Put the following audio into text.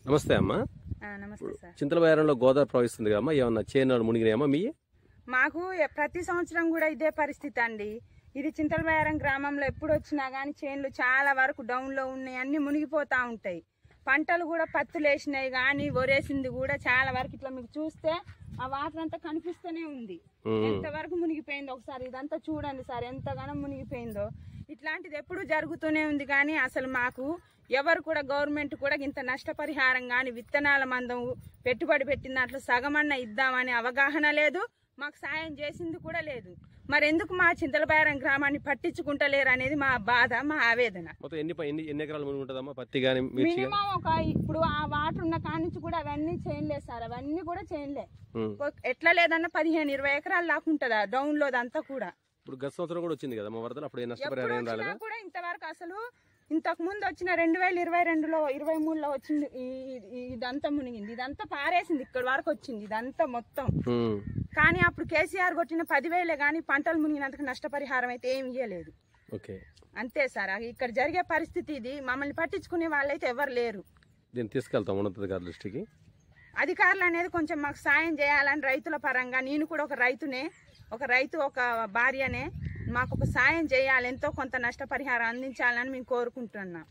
నమస్తే అమ్మా. నమస్తే సార్. చింతలబేరంలో గోదావరి ప్రవహిస్తుంది కదమ్మా, ఏమన్నా చేనులు మునిగినాయమ్మా మీ? మాకు ప్రతి సంవత్సరం కూడా ఇదే పరిస్థితి అండి. ఇది చింతలబేరం గ్రామంలో ఎప్పుడు వచ్చినా గానీ చేనులు చాలా వరకు డౌన్ లో ఉన్నాయి, అన్ని మునిగిపోతా ఉంటాయి. పంటలు కూడా పత్తులు వేసినాయి గానీ ఒరేసింది కూడా చాలా వరకు ఇట్లా మీకు చూస్తే ఆ వాటర్ అంతా కనిపిస్తూనే ఉంది. ఎంత వరకు మునిగిపోయిందో ఒకసారి ఇదంతా చూడండి సార్, ఎంతగానో మునిగిపోయిందో. ఇట్లాంటిది ఎప్పుడు జరుగుతూనే ఉంది కానీ అసలు మాకు ఎవరు కూడా గవర్నమెంట్ కూడా ఇంత నష్టపరిహారం కానీ విత్తనాల మందం పెట్టుబడి పెట్టిన దాంట్లో సగమన్న ఇద్దామని అవగాహన లేదు, మాకు సాయం చేసింది కూడా లేదు. మరి ఎందుకు మా చింతలబేరం గ్రామాన్ని పట్టించుకుంటలేరు అనేది మా బాధ, మా ఆవేదన. ఎన్ని ఎకరాలు మునిగి ఉంటుందమ్మా పత్తి గానీ? మినిమం ఇప్పుడు ఆ వాటర్ ఉన్న కాడి నుంచి కూడా అవన్నీ చేయలేదు సార్, అవన్నీ కూడా చేయలే. ఎట్లా లేదన్నా 15-20 ఎకరాలు లాకుంటదా డౌన్ లో అంతా కూడా. ఇప్పుడు గత సంవత్సరం కూడా వచ్చింది కదా వరదలు, అప్పుడు నష్టపరిహారం రాలేదా? కూడా ఇంతవరకు అసలు ఇంతకు ముందు వచ్చిన 2022లో 23లో వచ్చింది ఇదంతా మునిగింది, ఇదంతా పారేసింది, ఇక్కడ వరకు వచ్చింది ఇదంతా మొత్తం. కానీ అప్పుడు కేసీఆర్ కొట్టిన 10,000 గానీ పంటలు మునిగినందుకు నష్టపరిహారం అయితే ఏమి ఇయ్యలేదు. అంతే సార్, ఇక్కడ జరిగే పరిస్థితి ఇది. మమ్మల్ని పట్టించుకునే వాళ్ళైతే ఎవరు లేరు. దీన్ని తీసుకెళ్తాం ఉన్నతాధికారుల దృష్టికి. అధికారులు అనేది కొంచెం మాకు సాయం చేయాలని రైతుల పరంగా, నేను కూడా ఒక రైతునే, ఒక రైతు ఒక భార్యనే, మాకు ఒక సాయం చేయాలి, ఎంతో కొంత నష్టపరిహారం అందించాలని మేము కోరుకుంటున్నాం.